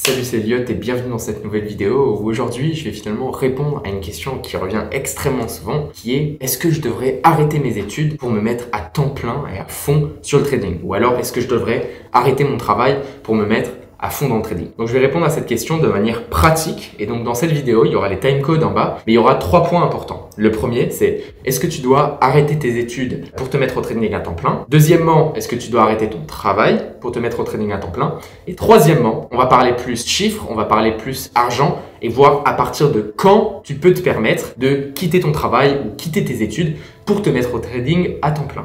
Salut, c'est Elliot et bienvenue dans cette nouvelle vidéo où aujourd'hui je vais finalement répondre à une question qui revient extrêmement souvent qui est: est-ce que je devrais arrêter mes études pour me mettre à temps plein et à fond sur le trading? Ou alors est-ce que je devrais arrêter mon travail pour me mettre à fond dans le trading? Donc je vais répondre à cette question de manière pratique et donc dans cette vidéo il y aura les timecodes en bas, mais il y aura 3 points importants. Le premier, c'est: est-ce que tu dois arrêter tes études pour te mettre au trading à temps plein? Deuxièmement, est-ce que tu dois arrêter ton travail pour te mettre au trading à temps plein? Et troisièmement, on va parler plus chiffres, on va parler plus argent et voir à partir de quand tu peux te permettre de quitter ton travail ou quitter tes études pour te mettre au trading à temps plein.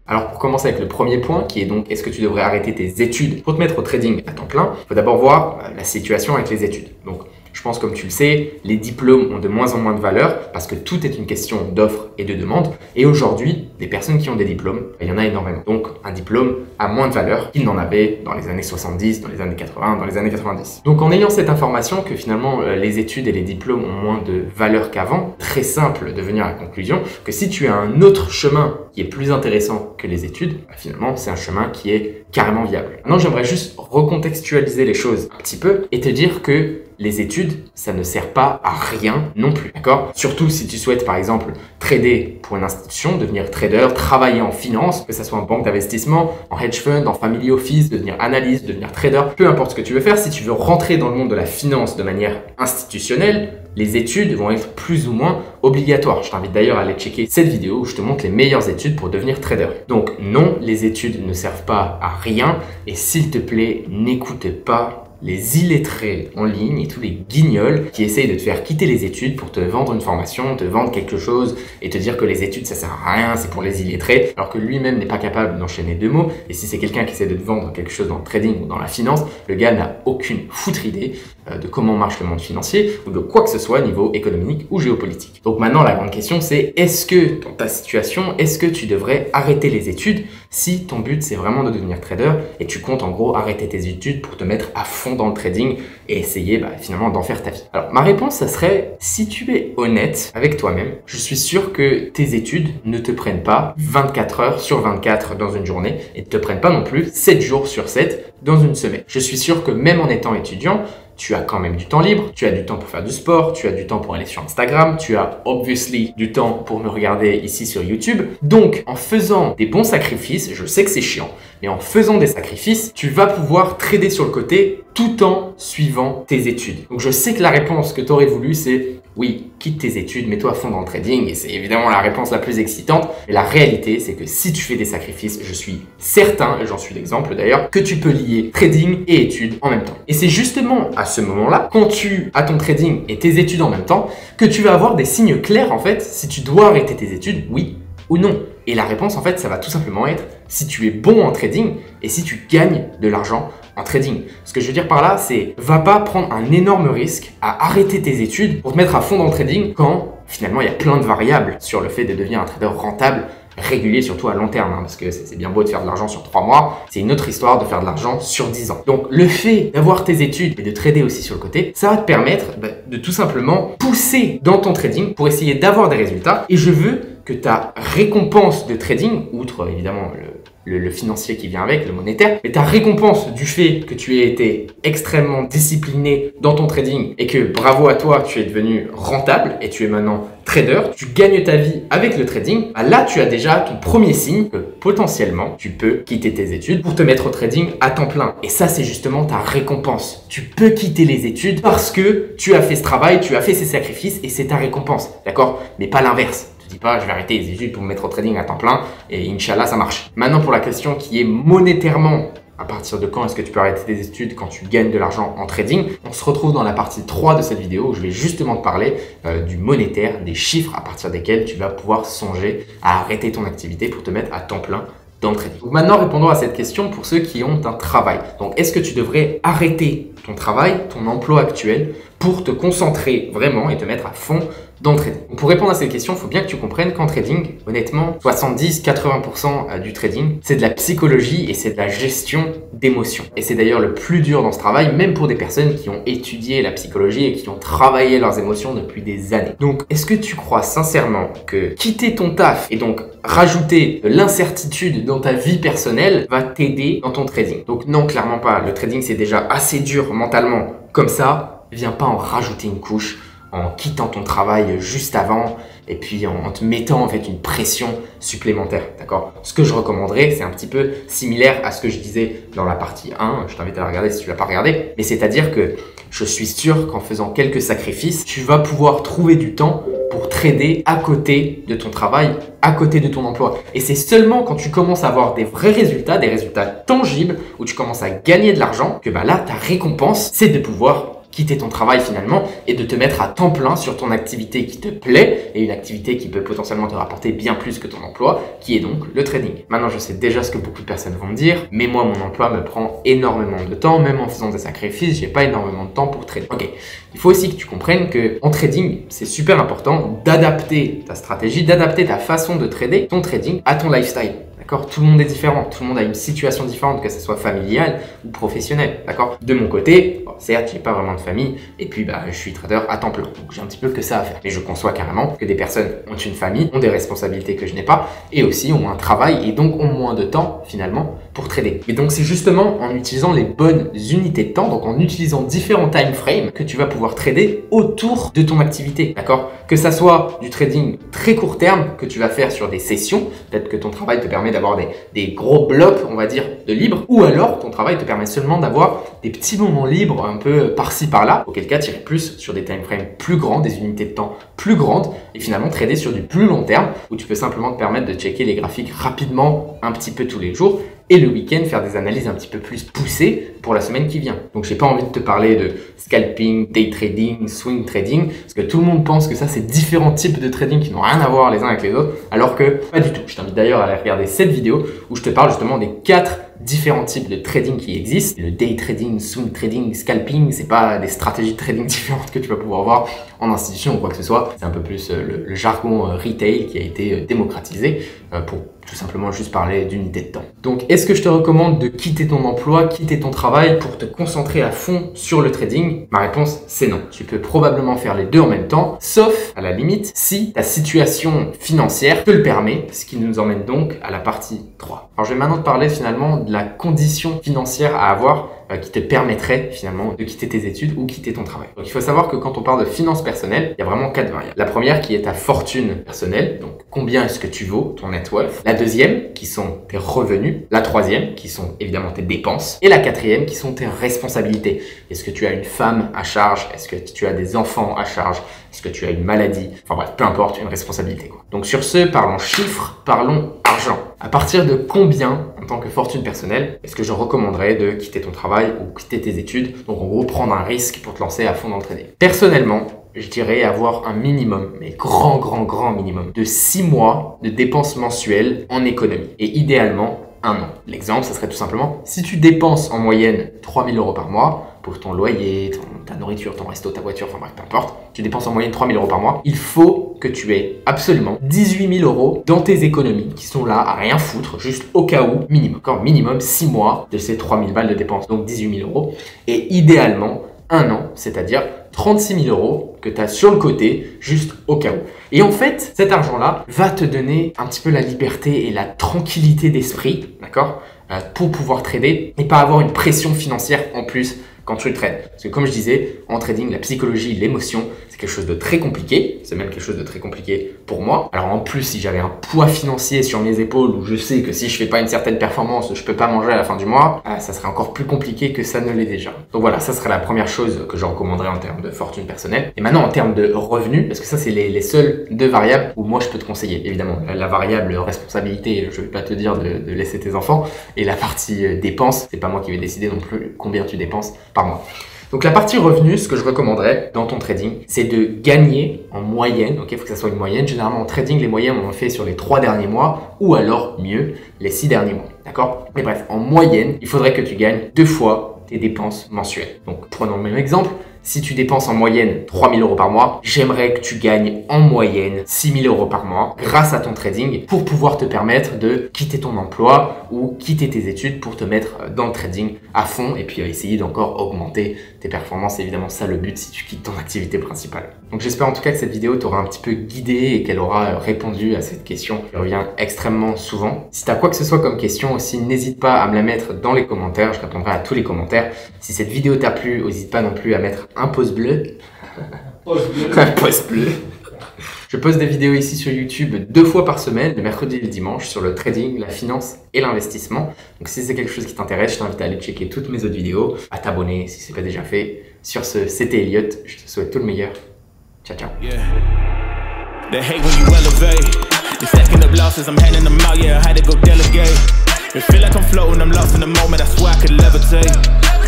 Alors pour commencer avec le premier point qui est donc: est-ce que tu devrais arrêter tes études pour te mettre au trading à temps plein? Il faut d'abord voir la situation avec les études. Donc je pense, comme tu le sais, les diplômes ont de moins en moins de valeur parce que tout est une question d'offre et de demande. Et aujourd'hui, des personnes qui ont des diplômes, il y en a énormément. Donc un diplôme a moins de valeur qu'il n'en avait dans les années 70, dans les années 80, dans les années 90. Donc en ayant cette information que finalement les études et les diplômes ont moins de valeur qu'avant, très simple de venir à la conclusion que si tu as un autre chemin qui est plus intéressant que les études, finalement c'est un chemin qui est carrément viable. Maintenant, j'aimerais juste recontextualiser les choses un petit peu et te dire que les études, ça ne sert pas à rien non plus, d'accord? Surtout si tu souhaites par exemple trader pour une institution, devenir trader, travailler en finance, que ce soit en banque d'investissement, en hedge fund, en family office, devenir analyste, devenir trader, peu importe ce que tu veux faire, si tu veux rentrer dans le monde de la finance de manière institutionnelle, les études vont être plus ou moins obligatoires. Je t'invite d'ailleurs à aller checker cette vidéo où je te montre les meilleures études pour devenir trader. Donc non, les études ne servent pas à rien et s'il te plaît, n'écoute pas les illettrés en ligne et tous les guignols qui essayent de te faire quitter les études pour te vendre une formation, te vendre quelque chose et te dire que les études ça sert à rien, c'est pour les illettrés, alors que lui-même n'est pas capable d'enchaîner 2 mots. Et si c'est quelqu'un qui essaie de te vendre quelque chose dans le trading ou dans la finance, le gars n'a aucune foutre idée de comment marche le monde financier ou de quoi que ce soit niveau économique ou géopolitique. Donc maintenant la grande question c'est: est-ce que dans ta situation, est-ce que tu devrais arrêter les études si ton but c'est vraiment de devenir trader et tu comptes en gros arrêter tes études pour te mettre à fond dans le trading et essayer finalement d'en faire ta vie? Alors ma réponse ça serait: si tu es honnête avec toi-même, je suis sûr que tes études ne te prennent pas 24 heures sur 24 dans une journée et ne te prennent pas non plus 7 jours sur 7 dans une semaine. Je suis sûr que même en étant étudiant, tu as quand même du temps libre, tu as du temps pour faire du sport, tu as du temps pour aller sur Instagram, tu as obviously du temps pour me regarder ici sur YouTube. Donc, en faisant des bons sacrifices, je sais que c'est chiant, mais en faisant des sacrifices, tu vas pouvoir trader sur le côté tout en suivant tes études. Donc, je sais que la réponse que tu aurais voulu, c'est: oui, quitte tes études, mets-toi à fond dans le trading, et c'est évidemment la réponse la plus excitante. Mais la réalité, c'est que si tu fais des sacrifices, je suis certain, et j'en suis l'exemple d'ailleurs, que tu peux lier trading et études en même temps. Et c'est justement à ce moment-là, quand tu as ton trading et tes études en même temps, que tu vas avoir des signes clairs en fait, si tu dois arrêter tes études, oui ou non. Et la réponse en fait, ça va tout simplement être si tu es bon en trading et si tu gagnes de l'argent en trading. Ce que je veux dire par là, c'est: va pas prendre un énorme risque à arrêter tes études pour te mettre à fond dans le trading quand finalement il y a plein de variables sur le fait de devenir un trader rentable, régulier, surtout à long terme, parce que c'est bien beau de faire de l'argent sur 3 mois, c'est une autre histoire de faire de l'argent sur 10 ans. Donc le fait d'avoir tes études et de trader aussi sur le côté, ça va te permettre de tout simplement pousser dans ton trading pour essayer d'avoir des résultats. Et je veux que ta récompense de trading, outre évidemment le financier qui vient avec, le monétaire, mais ta récompense du fait que tu aies été extrêmement discipliné dans ton trading et que bravo à toi, tu es devenu rentable et tu es maintenant trader, tu gagnes ta vie avec le trading, là tu as déjà ton premier signe que potentiellement tu peux quitter tes études pour te mettre au trading à temps plein. Et ça c'est justement ta récompense. Tu peux quitter les études parce que tu as fait ce travail, tu as fait ces sacrifices et c'est ta récompense, d'accord? Mais pas l'inverse. Dis pas: je vais arrêter les études pour me mettre au trading à temps plein et Inch'Allah ça marche. Maintenant pour la question qui est monétairement, à partir de quand est-ce que tu peux arrêter tes études quand tu gagnes de l'argent en trading, on se retrouve dans la partie 3 de cette vidéo où je vais justement te parler du monétaire, des chiffres à partir desquels tu vas pouvoir songer à arrêter ton activité pour te mettre à temps plein dans le trading. Donc maintenant, répondons à cette question pour ceux qui ont un travail. Donc, est-ce que tu devrais arrêter ton travail, ton emploi actuel, pour te concentrer vraiment et te mettre à fond dans le trading. Donc pour répondre à cette question, il faut bien que tu comprennes qu'en trading, honnêtement, 70-80% du trading, c'est de la psychologie et c'est de la gestion d'émotions. Et c'est d'ailleurs le plus dur dans ce travail, même pour des personnes qui ont étudié la psychologie et qui ont travaillé leurs émotions depuis des années. Donc, est-ce que tu crois sincèrement que quitter ton taf et donc rajouter de l'incertitude dans ta vie personnelle va t'aider dans ton trading? Donc non, clairement pas. Le trading, c'est déjà assez dur mentalement. Comme ça, viens pas en rajouter une couche en quittant ton travail juste avant et puis en te mettant en fait une pression supplémentaire, d'accord? Ce que je recommanderais, c'est un petit peu similaire à ce que je disais dans la partie 1, je t'invite à la regarder si tu l'as pas regardé, mais c'est-à-dire que je suis sûr qu'en faisant quelques sacrifices, tu vas pouvoir trouver du temps pour trader à côté de ton travail, à côté de ton emploi. Et c'est seulement quand tu commences à avoir des vrais résultats, des résultats tangibles, où tu commences à gagner de l'argent, que bah là, ta récompense, c'est de pouvoir quitter ton travail finalement et de te mettre à temps plein sur ton activité qui te plaît et une activité qui peut potentiellement te rapporter bien plus que ton emploi, qui est donc le trading. Maintenant, je sais déjà ce que beaucoup de personnes vont me dire, mais moi, mon emploi me prend énormément de temps, même en faisant des sacrifices, j'ai pas énormément de temps pour trader. Ok, il faut aussi que tu comprennes que en trading, c'est super important d'adapter ta stratégie, d'adapter ta façon de trader, ton trading, à ton lifestyle. D'accord? Tout le monde est différent, tout le monde a une situation différente, que ce soit familiale ou professionnelle. D'accord? De mon côté, bon, certes, j'ai pas vraiment de famille, et puis bah, je suis trader à temps plein, donc j'ai un petit peu que ça à faire. Mais je conçois carrément que des personnes ont une famille, ont des responsabilités que je n'ai pas, et aussi ont un travail, et donc ont moins de temps finalement pour trader. Et donc c'est justement en utilisant les bonnes unités de temps, donc en utilisant différents time frames, que tu vas pouvoir trader autour de ton activité. D'accord? Que ça soit du trading très court terme que tu vas faire sur des sessions, peut-être que ton travail te permet d'avoir des gros blocs, on va dire, de libre, ou alors ton travail te permet seulement d'avoir des petits moments libres un peu par-ci par-là, auquel cas tu irais plus sur des time frames plus grands, des unités de temps plus grandes, et finalement trader sur du plus long terme, où tu peux simplement te permettre de checker les graphiques rapidement, un petit peu tous les jours, et le week-end faire des analyses un petit peu plus poussées pour la semaine qui vient. Donc j'ai pas envie de te parler de scalping, day trading, swing trading, parce que tout le monde pense que ça c'est différents types de trading qui n'ont rien à voir les uns avec les autres, alors que pas du tout. Je t'invite d'ailleurs à aller regarder cette vidéo où je te parle justement des 4 différents types de trading qui existent. Le day trading, swing trading, scalping, c'est pas des stratégies de trading différentes que tu vas pouvoir voir en institution ou quoi que ce soit. C'est un peu plus le jargon retail qui a été démocratisé pour tout simplement juste parler d'unité de temps. Donc, est-ce que je te recommande de quitter ton emploi, quitter ton travail pour te concentrer à fond sur le trading? Ma réponse, c'est non. Tu peux probablement faire les deux en même temps, sauf à la limite si ta situation financière te le permet, ce qui nous emmène donc à la partie 3. Alors, je vais maintenant te parler finalement de la condition financière à avoir qui te permettrait finalement de quitter tes études ou quitter ton travail. Donc il faut savoir que quand on parle de finances personnelles, il y a vraiment 4 variables. La première qui est ta fortune personnelle, donc combien est-ce que tu vaux, ton net worth. La deuxième qui sont tes revenus. La troisième qui sont évidemment tes dépenses. Et la quatrième qui sont tes responsabilités. Est-ce que tu as une femme à charge? Est-ce que tu as des enfants à charge? Est-ce que tu as une maladie? Enfin bref, peu importe, une responsabilité, quoi. Donc sur ce, parlons chiffres, parlons argent. À partir de combien, en tant que fortune personnelle, est-ce que je recommanderais de quitter ton travail ou quitter tes études? Donc en gros, prendre un risque pour te lancer à fond dans le trading. Personnellement, je dirais avoir un minimum, mais grand minimum, de 6 mois de dépenses mensuelles en économie. Et idéalement, 1 an. L'exemple, ça serait tout simplement, si tu dépenses en moyenne 3 000 € par mois pour ton loyer, ta nourriture, ton resto, ta voiture, enfin bref, peu importe, tu dépenses en moyenne 3 000 € par mois, il faut que tu aies absolument 18 000 € dans tes économies qui sont là à rien foutre, juste au cas où, minimum. Encore minimum 6 mois de ces 3 000 balles de dépenses, donc 18 000 €. Et idéalement, 1 an, c'est-à-dire 36 000 € que tu as sur le côté, juste au cas où. Et en fait, cet argent-là va te donner un petit peu la liberté et la tranquillité d'esprit, d'accord, pour pouvoir trader et pas avoir une pression financière en plus quand tu trades. Parce que comme je disais, en trading, la psychologie, l'émotion, c'est quelque chose de très compliqué. C'est même quelque chose de très compliqué pour moi. Alors en plus, si j'avais un poids financier sur mes épaules où je sais que si je fais pas une certaine performance, je peux pas manger à la fin du mois, ça serait encore plus compliqué que ça ne l'est déjà. Donc voilà, ça serait la première chose que je recommanderais en termes de fortune personnelle. Et maintenant, en termes de revenus, parce que ça, c'est les seules 2 variables où moi, je peux te conseiller. Évidemment, la variable responsabilité, je vais pas te dire de laisser tes enfants. Et la partie dépenses, c'est pas moi qui vais décider non plus combien tu dépenses par mois. Donc la partie revenus, ce que je recommanderais dans ton trading, c'est de gagner en moyenne, ok, il faut que ça soit une moyenne. Généralement en trading, les moyennes on en fait sur les 3 derniers mois ou alors mieux, les 6 derniers mois, d'accord? Mais bref, en moyenne, il faudrait que tu gagnes 2 fois tes dépenses mensuelles. Donc prenons le même exemple. Si tu dépenses en moyenne 3 000 € par mois, j'aimerais que tu gagnes en moyenne 6 000 € par mois grâce à ton trading pour pouvoir te permettre de quitter ton emploi ou quitter tes études pour te mettre dans le trading à fond et puis essayer d'encore augmenter tes performances. C'est évidemment ça le but si tu quittes ton activité principale. Donc j'espère en tout cas que cette vidéo t'aura un petit peu guidé et qu'elle aura répondu à cette question qui revient extrêmement souvent. Si tu as quoi que ce soit comme question aussi, n'hésite pas à me la mettre dans les commentaires. Je répondrai à tous les commentaires. Si cette vidéo t'a plu, n'hésite pas non plus à mettre un pouce bleu. Un pouce bleu. Je poste des vidéos ici sur YouTube 2 fois par semaine, le mercredi et le dimanche, sur le trading, la finance et l'investissement. Donc si c'est quelque chose qui t'intéresse, je t'invite à aller checker toutes mes autres vidéos, à t'abonner si ce n'est pas déjà fait. Sur ce, c'était Elliot, je te souhaite tout le meilleur. Ciao, ciao.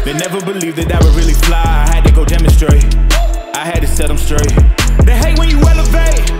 They never believed that I would really fly. I had to go demonstrate. I had to set them straight. They hate when you elevate.